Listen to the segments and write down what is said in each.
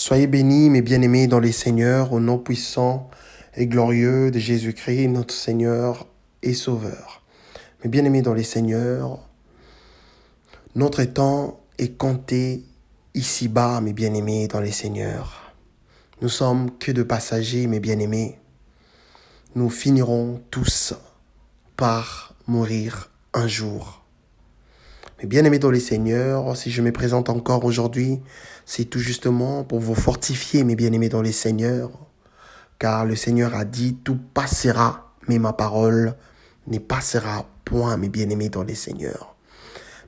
Soyez bénis, mes bien-aimés dans les Seigneurs, au nom puissant et glorieux de Jésus-Christ, notre Seigneur et Sauveur. Mes bien-aimés dans les Seigneurs, notre temps est compté ici-bas, mes bien-aimés dans les Seigneurs. Nous sommes que de passagers, mes bien-aimés. Nous finirons tous par mourir un jour. Mes bien-aimés dans les Seigneurs, si je me présente encore aujourd'hui, c'est tout justement pour vous fortifier, mes bien-aimés dans les Seigneurs, car le Seigneur a dit, tout passera, mais ma parole ne passera point, mes bien-aimés dans les Seigneurs.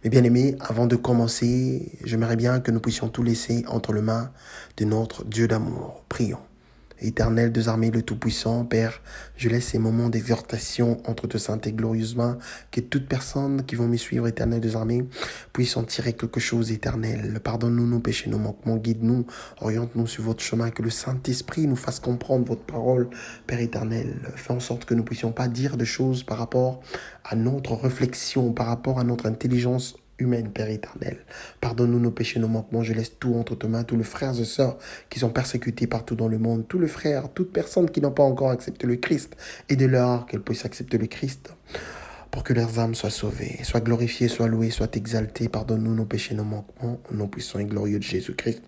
Mes bien-aimés, avant de commencer, j'aimerais bien que nous puissions tout laisser entre les mains de notre Dieu d'amour. Prions. Éternel des armées, le Tout-Puissant, Père, je laisse ces moments d'exhortation entre tes saintes et glorieuses mains, que toute personne qui vont me suivre, Éternel des armées, puisse en tirer quelque chose, Éternel. Pardonne-nous nos péchés, nos manquements, guide-nous, oriente-nous sur votre chemin, que le Saint-Esprit nous fasse comprendre votre parole, Père éternel. Fais en sorte que nous ne puissions pas dire de choses par rapport à notre réflexion, par rapport à notre intelligence humaine, Père éternel. Pardonne-nous nos péchés, nos manquements. Je laisse tout entre tes mains, tous les frères et sœurs qui sont persécutés partout dans le monde, tous les frères, toutes personnes qui n'ont pas encore accepté le Christ, aidez-leur qu'elles puissent accepter le Christ pour que leurs âmes soient sauvées, soient glorifiées, soient louées, soient exaltées. Pardonne-nous nos péchés, nos manquements, au nom puissant et glorieux de Jésus-Christ.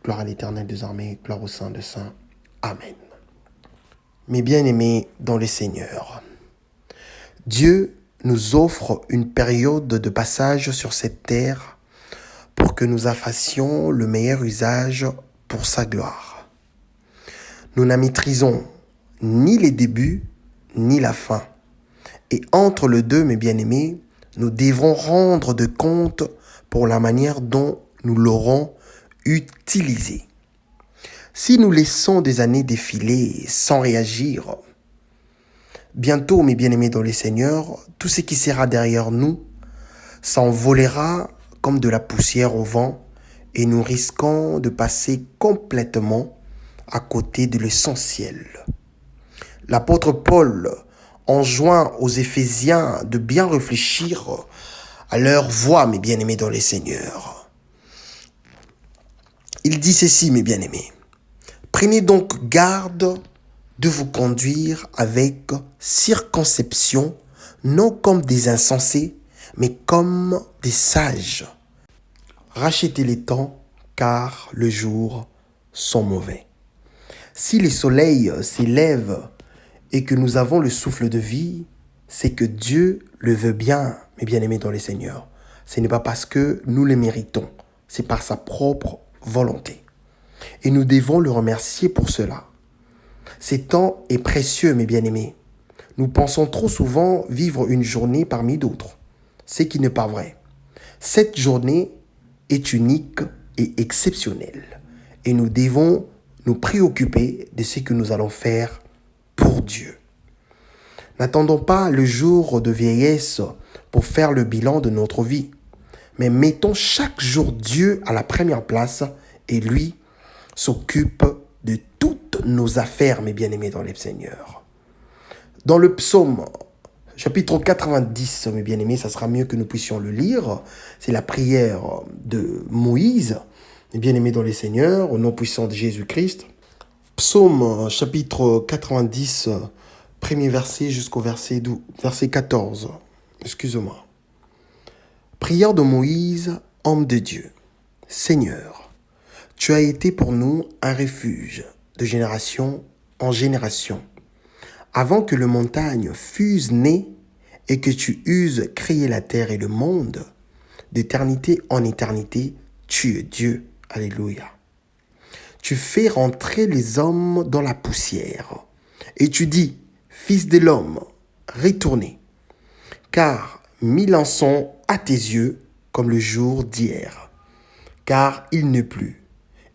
Gloire à l'Éternel des armées, gloire au Saint de Saints. Amen. Mes bien-aimés dans le Seigneur, Dieu nous offre une période de passage sur cette terre pour que nous en fassions le meilleur usage pour sa gloire. Nous n'en maîtrisons ni les débuts ni la fin. Et entre les deux, mes bien-aimés, nous devrons rendre de compte pour la manière dont nous l'aurons utilisé. Si nous laissons des années défiler sans réagir, bientôt, mes bien-aimés dans les Seigneurs, tout ce qui sera derrière nous s'envolera comme de la poussière au vent et nous risquons de passer complètement à côté de l'essentiel. L'apôtre Paul enjoint aux Éphésiens de bien réfléchir à leur voie, mes bien-aimés dans les Seigneurs. Il dit ceci, mes bien-aimés. Prenez donc garde de vous conduire avec circonception, non comme des insensés, mais comme des sages. Rachetez les temps, car le jour sont mauvais. Si le soleil s'élève et que nous avons le souffle de vie, c'est que Dieu le veut bien, mes bien-aimés dans les Seigneurs. Ce n'est pas parce que nous le méritons, c'est par sa propre volonté. Et nous devons le remercier pour cela. Ce temps est précieux, mes bien-aimés. Nous pensons trop souvent vivre une journée parmi d'autres, ce qui n'est pas vrai. Cette journée est unique et exceptionnelle. Et nous devons nous préoccuper de ce que nous allons faire pour Dieu. N'attendons pas le jour de vieillesse pour faire le bilan de notre vie, mais mettons chaque jour Dieu à la première place et lui s'occupe de toutes nos affaires, mes bien-aimés dans les Seigneurs. Dans le psaume chapitre 90, mes bien-aimés, ça sera mieux que nous puissions le lire. C'est la prière de Moïse, mes bien-aimés dans les Seigneurs, au nom puissant de Jésus-Christ. Psaume chapitre 90, premier verset jusqu'au verset 14. Excusez-moi. Prière de Moïse, homme de Dieu. Seigneur, tu as été pour nous un refuge de génération en génération. Avant que les montagnes fussent nées et que tu eusses créé la terre et le monde, d'éternité en éternité, tu es Dieu. Alléluia. Tu fais rentrer les hommes dans la poussière. Et tu dis, Fils de l'homme, retournez. Car 1000 ans sont à tes yeux comme le jour d'hier. Car il ne pleut.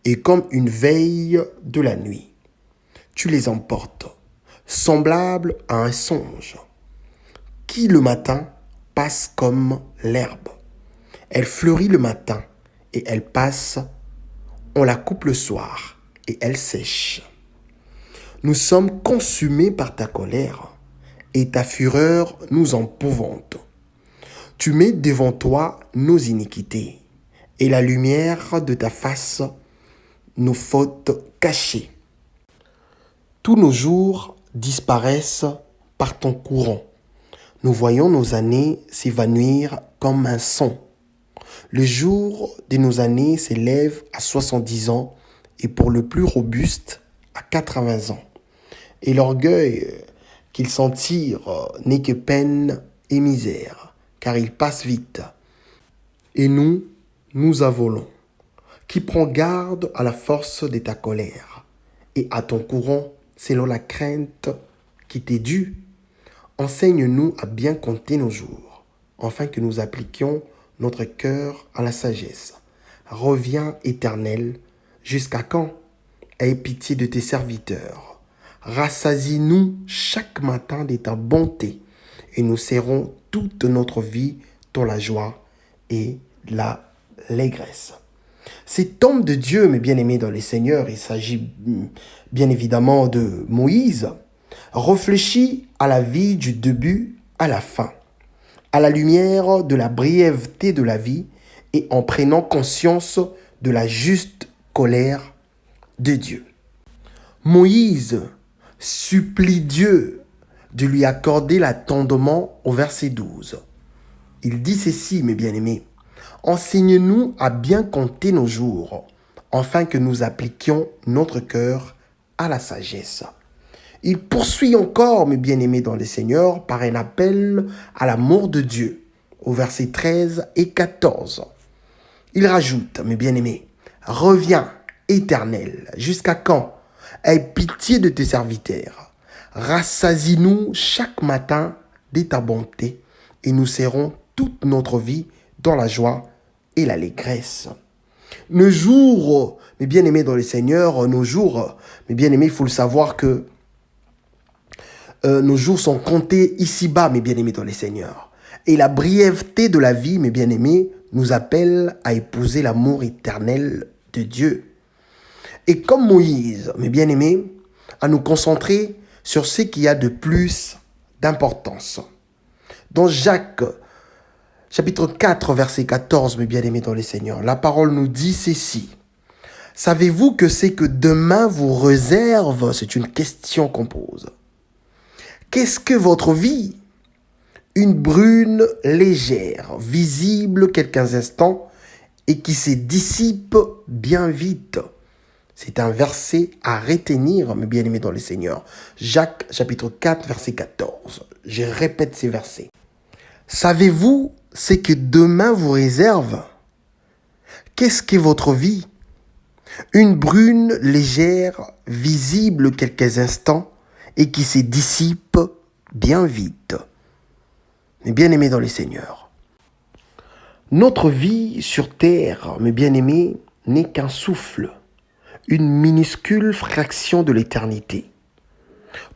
Et comme une veille de la nuit. Tu les emportes, semblables à un songe, qui le matin passe comme l'herbe. Elle fleurit le matin et elle passe. On la coupe le soir et elle sèche. Nous sommes consumés par ta colère et ta fureur nous épouvante. Tu mets devant toi nos iniquités et la lumière de ta face nos fautes cachées. Tous nos jours disparaissent par ton courant. Nous voyons nos années s'évanouir comme un son. Le jour de nos années s'élève à 70 ans et pour le plus robuste à 80 ans. Et l'orgueil qu'ils s'en tirent n'est que peine et misère, car il passe vite. Et nous avolons. Qui prend garde à la force de ta colère et à ton courant selon la crainte qui t'est due. Enseigne-nous à bien compter nos jours, afin que nous appliquions notre cœur à la sagesse. Reviens, Éternel, jusqu'à quand? Aie pitié de tes serviteurs. Rassasie-nous chaque matin de ta bonté, et nous serrons toute notre vie dans la joie et l'allégresse. Cet homme de Dieu, mes bien-aimés dans le Seigneur, il s'agit bien évidemment de Moïse, réfléchit à la vie du début à la fin, à la lumière de la brièveté de la vie et en prenant conscience de la juste colère de Dieu. Moïse supplie Dieu de lui accorder l'attendement au verset 12. Il dit ceci, mes bien-aimés. Enseigne-nous à bien compter nos jours, afin que nous appliquions notre cœur à la sagesse. Il poursuit encore, mes bien-aimés dans le Seigneur, par un appel à l'amour de Dieu, au verset 13 et 14. Il rajoute, mes bien-aimés, « Reviens, Éternel, jusqu'à quand? Aie pitié de tes serviteurs. Rassasie-nous chaque matin de ta bonté, et nous serrons toute notre vie dans la joie et l'allégresse. » Nos jours, mes bien-aimés dans le Seigneur, nos jours, mes bien-aimés, il faut le savoir que nos jours sont comptés ici-bas, mes bien-aimés dans le Seigneur. Et la brièveté de la vie, mes bien-aimés, nous appelle à épouser l'amour éternel de Dieu. Et comme Moïse, mes bien-aimés, à nous concentrer sur ce qu'il y a de plus d'importance. Dans Jacques, chapitre 4, verset 14, mes bien-aimés dans le Seigneur, la parole nous dit ceci. Savez-vous que c'est que demain vous réserve? C'est une question qu'on pose. Qu'est-ce que votre vie? Une brune légère, visible quelques instants et qui se dissipe bien vite. C'est un verset à retenir, mes bien-aimés dans le Seigneur. Jacques, chapitre 4, verset 14. Je répète ces versets. Savez-vous ce que demain vous réserve? Qu'est-ce que votre vie? Une brune légère, visible quelques instants et qui se dissipe bien vite. Mes bien-aimés dans le Seigneur. Notre vie sur terre, mes bien-aimés, n'est qu'un souffle, une minuscule fraction de l'éternité.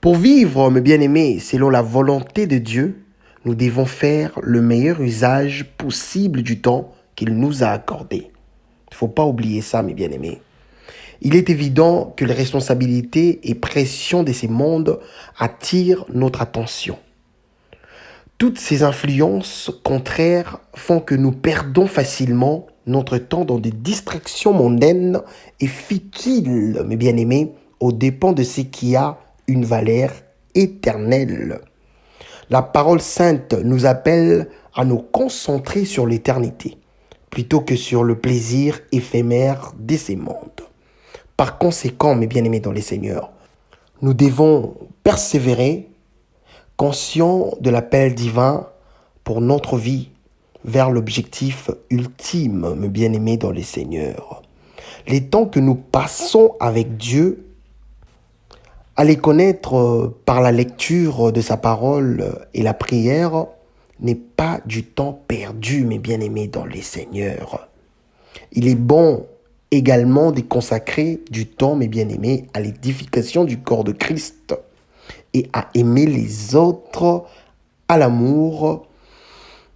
Pour vivre, mes bien-aimés, selon la volonté de Dieu, nous devons faire le meilleur usage possible du temps qu'il nous a accordé. Il ne faut pas oublier ça, mes bien-aimés. Il est évident que les responsabilités et pressions de ces mondes attirent notre attention. Toutes ces influences contraires font que nous perdons facilement notre temps dans des distractions mondaines et futiles, mes bien-aimés, aux dépens de ce qui a une valeur éternelle. La parole sainte nous appelle à nous concentrer sur l'éternité, plutôt que sur le plaisir éphémère de ces mondes. Par conséquent, mes bien-aimés dans les Seigneurs, nous devons persévérer, conscients de l'appel divin pour notre vie vers l'objectif ultime, mes bien-aimés dans les Seigneurs. Les temps que nous passons avec Dieu, à les connaître par la lecture de sa parole et la prière, n'est pas du temps perdu, mes bien-aimés dans les Seigneurs. Il est bon également de consacrer du temps, mes bien-aimés, à l'édification du corps de Christ et à aimer les autres, à l'amour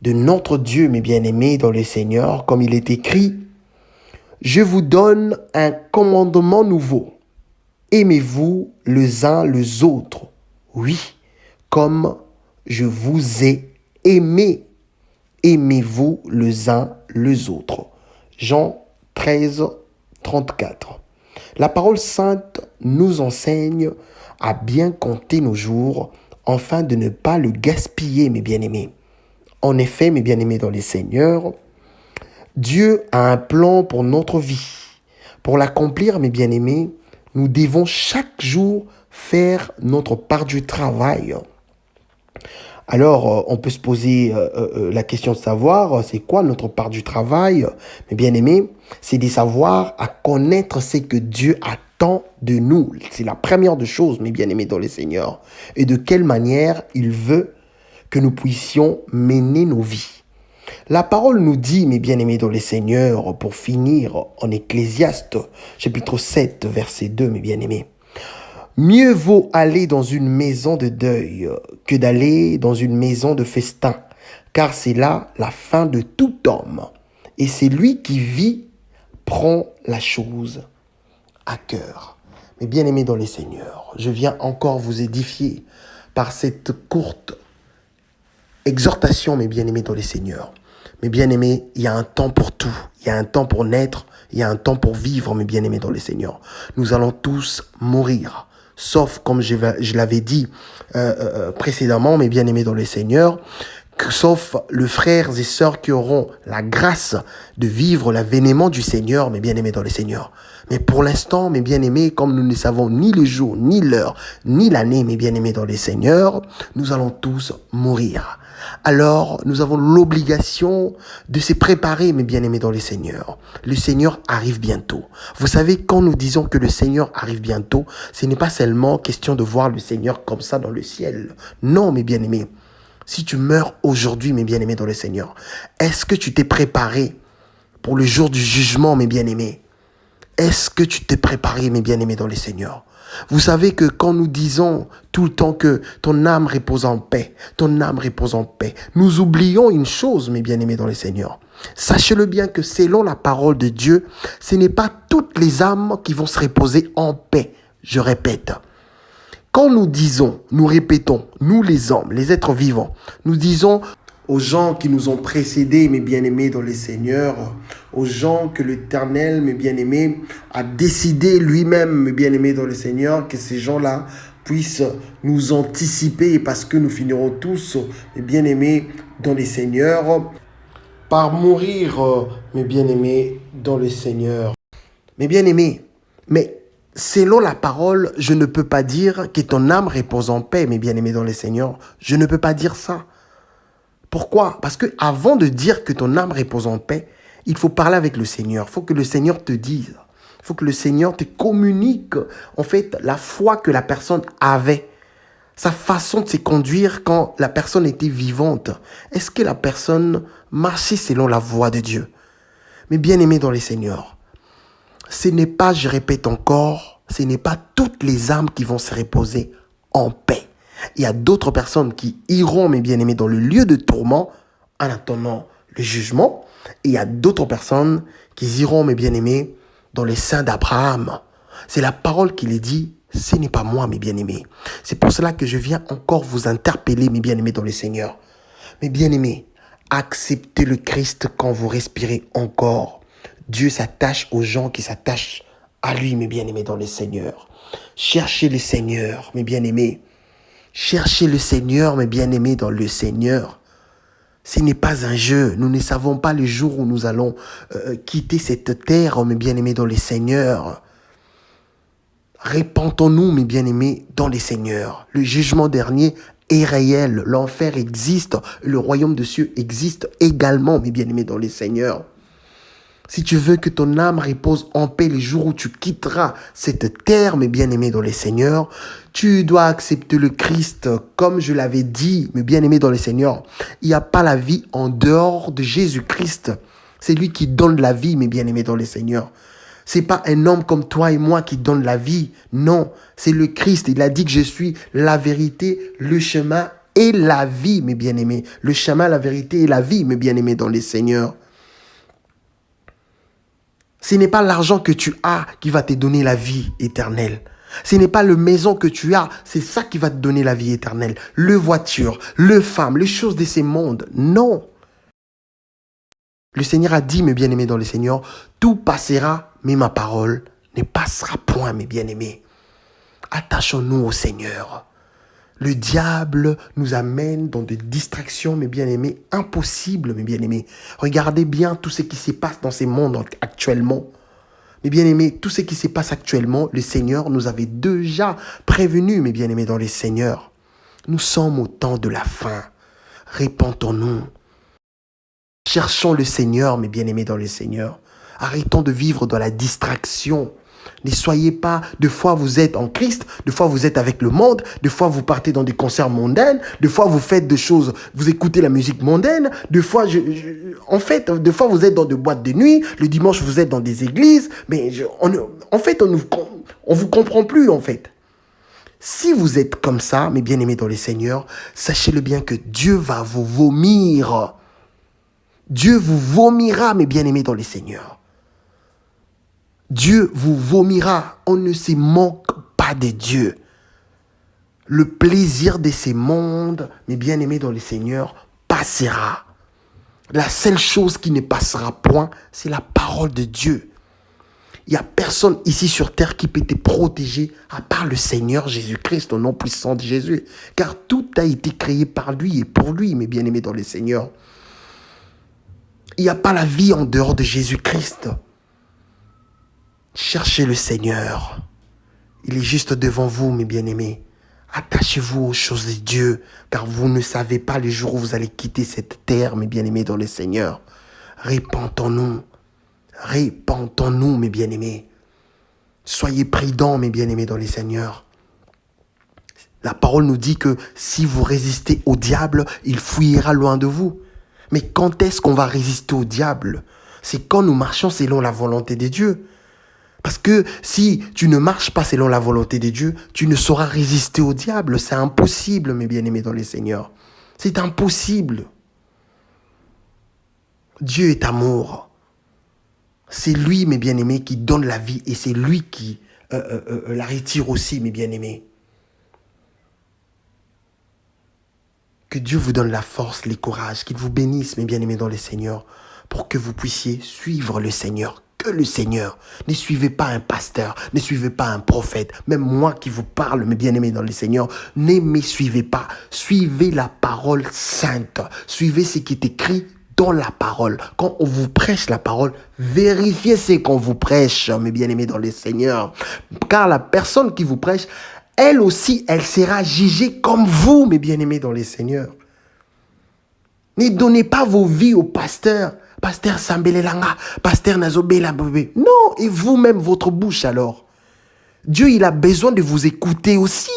de notre Dieu, mes bien-aimés dans le Seigneur, comme il est écrit, « Je vous donne un commandement nouveau. Aimez-vous les uns les autres. Oui, comme je vous ai aimé. Aimez-vous les uns les autres. » Jean 13, 34. La parole sainte nous enseigne à bien compter nos jours, afin de ne pas le gaspiller, mes bien-aimés. En effet, mes bien-aimés dans les Seigneurs, Dieu a un plan pour notre vie. Pour l'accomplir, mes bien-aimés, nous devons chaque jour faire notre part du travail. Alors, on peut se poser la question de savoir, c'est quoi notre part du travail? Mes bien-aimés, c'est de savoir à connaître ce que Dieu attend de nous. C'est la première des choses, mes bien-aimés dans le Seigneur. Et de quelle manière il veut que nous puissions mener nos vies. La parole nous dit, mes bien-aimés dans le Seigneur, pour finir en Ecclésiaste, chapitre 7, verset 2, mes bien-aimés. Mieux vaut aller dans une maison de deuil que d'aller dans une maison de festin, car c'est là la fin de tout homme. Et c'est lui qui vit, prend la chose à cœur. Mes bien-aimés dans les Seigneurs, je viens encore vous édifier par cette courte exhortation, mes bien-aimés dans les Seigneurs. Mes bien-aimés, il y a un temps pour tout. Il y a un temps pour naître, il y a un temps pour vivre, mes bien-aimés dans les Seigneurs. Nous allons tous mourir. Sauf, comme je l'avais dit précédemment, mes bien-aimés dans le Seigneur, sauf les frères et sœurs qui auront la grâce de vivre l'avènement du Seigneur, mes bien-aimés dans le Seigneur. Mais pour l'instant, mes bien-aimés, comme nous ne savons ni le jour, ni l'heure, ni l'année, mes bien-aimés dans le Seigneur, nous allons tous mourir. Alors, nous avons l'obligation de se préparer, mes bien-aimés dans le Seigneur. Le Seigneur arrive bientôt. Vous savez, quand nous disons que le Seigneur arrive bientôt, ce n'est pas seulement question de voir le Seigneur comme ça dans le ciel. Non, mes bien-aimés. Si tu meurs aujourd'hui, mes bien-aimés dans le Seigneur, est-ce que tu t'es préparé pour le jour du jugement, mes bien-aimés? Est-ce que tu t'es préparé, mes bien-aimés dans le Seigneur? Vous savez que quand nous disons tout le temps que ton âme repose en paix, ton âme repose en paix, nous oublions une chose, mes bien-aimés dans le Seigneur. Sachez-le bien que selon la parole de Dieu, ce n'est pas toutes les âmes qui vont se reposer en paix. Je répète. Quand nous disons, nous répétons, nous les hommes, les êtres vivants, nous disons aux gens qui nous ont précédés, mes bien-aimés dans les Seigneurs, aux gens que l'Éternel, mes bien-aimés, a décidé lui-même, mes bien-aimés dans le Seigneur, que ces gens-là puissent nous anticiper parce que nous finirons tous, mes bien-aimés dans les Seigneurs, par mourir, mes bien-aimés dans le Seigneur. Mes bien-aimés, mais selon la parole, je ne peux pas dire que ton âme repose en paix, mes bien-aimés dans le Seigneur. Je ne peux pas dire ça. Pourquoi? Parce que avant de dire que ton âme repose en paix, il faut parler avec le Seigneur. Il faut que le Seigneur te dise. Il faut que le Seigneur te communique, en fait, la foi que la personne avait. Sa façon de se conduire quand la personne était vivante. Est-ce que la personne marchait selon la voie de Dieu? Mais bien aimé dans le Seigneur, ce n'est pas, je répète encore, ce n'est pas toutes les âmes qui vont se reposer en paix. Il y a d'autres personnes qui iront, mes bien-aimés, dans le lieu de tourment en attendant le jugement. Et il y a d'autres personnes qui iront, mes bien-aimés, dans les seins d'Abraham. C'est la parole qui les dit, ce n'est pas moi, mes bien-aimés. C'est pour cela que je viens encore vous interpeller, mes bien-aimés, dans le Seigneur. Mes bien-aimés, acceptez le Christ quand vous respirez encore. Dieu s'attache aux gens qui s'attachent à lui, mes bien-aimés, dans le Seigneur. Cherchez le Seigneur, mes bien-aimés. Cherchez le Seigneur, mes bien-aimés, dans le Seigneur. Ce n'est pas un jeu. Nous ne savons pas le jour où nous allons quitter cette terre, mes bien-aimés, dans le Seigneur. Répentons-nous, mes bien-aimés, dans le Seigneur. Le jugement dernier est réel. L'enfer existe. Le royaume de cieux existe également, mes bien-aimés, dans le Seigneur. Si tu veux que ton âme repose en paix les jours où tu quitteras cette terre, mes bien-aimés dans le Seigneur, tu dois accepter le Christ. Comme je l'avais dit, mes bien-aimés dans le Seigneur, il n'y a pas la vie en dehors de Jésus-Christ. C'est lui qui donne la vie, mes bien-aimés dans le Seigneur. C'est pas un homme comme toi et moi qui donne la vie. Non, c'est le Christ. Il a dit que je suis la vérité, le chemin et la vie, mes bien-aimés. Le chemin, la vérité et la vie, mes bien-aimés dans le Seigneur. Ce n'est pas l'argent que tu as qui va te donner la vie éternelle. Ce n'est pas la maison que tu as, c'est ça qui va te donner la vie éternelle. Le voiture, le femme, les choses de ces mondes. Non. Le Seigneur a dit, mes bien-aimés dans le Seigneur, tout passera, mais ma parole, ne passera point, mes bien-aimés. Attachons-nous au Seigneur. Le diable nous amène dans des distractions, mes bien-aimés, impossibles, mes bien-aimés. Regardez bien tout ce qui se passe dans ces mondes actuellement. Mes bien-aimés, tout ce qui se passe actuellement, le Seigneur nous avait déjà prévenus, mes bien-aimés, dans les Seigneurs. Nous sommes au temps de la fin. Répentons-nous. Cherchons le Seigneur, mes bien-aimés, dans le Seigneur. Arrêtons de vivre dans la distraction. Ne soyez pas, des fois vous êtes en Christ, des fois vous êtes avec le monde, des fois vous partez dans des concerts mondains, des fois vous faites des choses, vous écoutez la musique mondaine, des fois, des fois vous êtes dans des boîtes de nuit, le dimanche vous êtes dans des églises, mais on vous comprend plus en fait. Si vous êtes comme ça, mes bien-aimés dans le Seigneur, sachez-le bien que Dieu va vous vomir. Dieu vous vomira, mes bien-aimés dans le Seigneur. Dieu vous vomira. On ne se moque pas de Dieu. Le plaisir de ces mondes, mes bien-aimés dans le Seigneur, passera. La seule chose qui ne passera point, c'est la parole de Dieu. Il n'y a personne ici sur terre qui peut te protéger à part le Seigneur Jésus-Christ, au nom puissant de Jésus. Car tout a été créé par lui et pour lui, mes bien-aimés dans le Seigneur. Il n'y a pas la vie en dehors de Jésus-Christ. Cherchez le Seigneur. Il est juste devant vous, mes bien-aimés. Attachez-vous aux choses de Dieu, car vous ne savez pas le jour où vous allez quitter cette terre, mes bien-aimés dans le Seigneur. Répentons-nous. Répentons-nous, mes bien-aimés. Soyez prudents, mes bien-aimés dans le Seigneur. La parole nous dit que si vous résistez au diable, il fuira loin de vous. Mais quand est-ce qu'on va résister au diable? C'est quand nous marchons selon la volonté de Dieu. Parce que si tu ne marches pas selon la volonté de Dieu, tu ne sauras résister au diable. C'est impossible, mes bien-aimés dans le Seigneur. C'est impossible. Dieu est amour. C'est lui, mes bien-aimés, qui donne la vie et c'est lui qui la retire aussi, mes bien-aimés. Que Dieu vous donne la force, le courage, qu'il vous bénisse, mes bien-aimés dans le Seigneur, pour que vous puissiez suivre le Seigneur. Que le Seigneur. Ne suivez pas un pasteur, ne suivez pas un prophète. Même moi qui vous parle, mes bien-aimés dans le Seigneur, ne me suivez pas. Suivez la parole sainte. Suivez ce qui est écrit dans la parole. Quand on vous prêche la parole, vérifiez ce qu'on vous prêche, mes bien-aimés dans le Seigneur. Car la personne qui vous prêche, elle aussi, elle sera jugée comme vous, mes bien-aimés dans le Seigneur. Ne donnez pas vos vies au pasteur. Pasteur Sambelelanga, pasteur Nazobela Bébé. Non, et vous-même, votre bouche alors. Dieu, il a besoin de vous écouter aussi.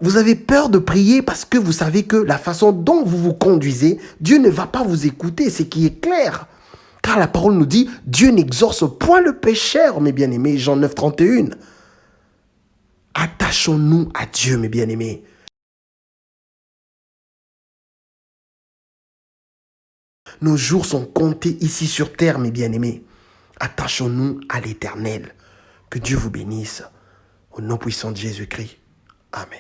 Vous avez peur de prier parce que vous savez que la façon dont vous vous conduisez, Dieu ne va pas vous écouter, ce qui est clair. Car la parole nous dit, Dieu n'exorce point le pécheur, mes bien-aimés, Jean 9, 31. Attachons-nous à Dieu, mes bien-aimés. Nos jours sont comptés ici sur terre, mes bien-aimés. Attachons-nous à l'Éternel. Que Dieu vous bénisse. Au nom puissant de Jésus-Christ. Amen.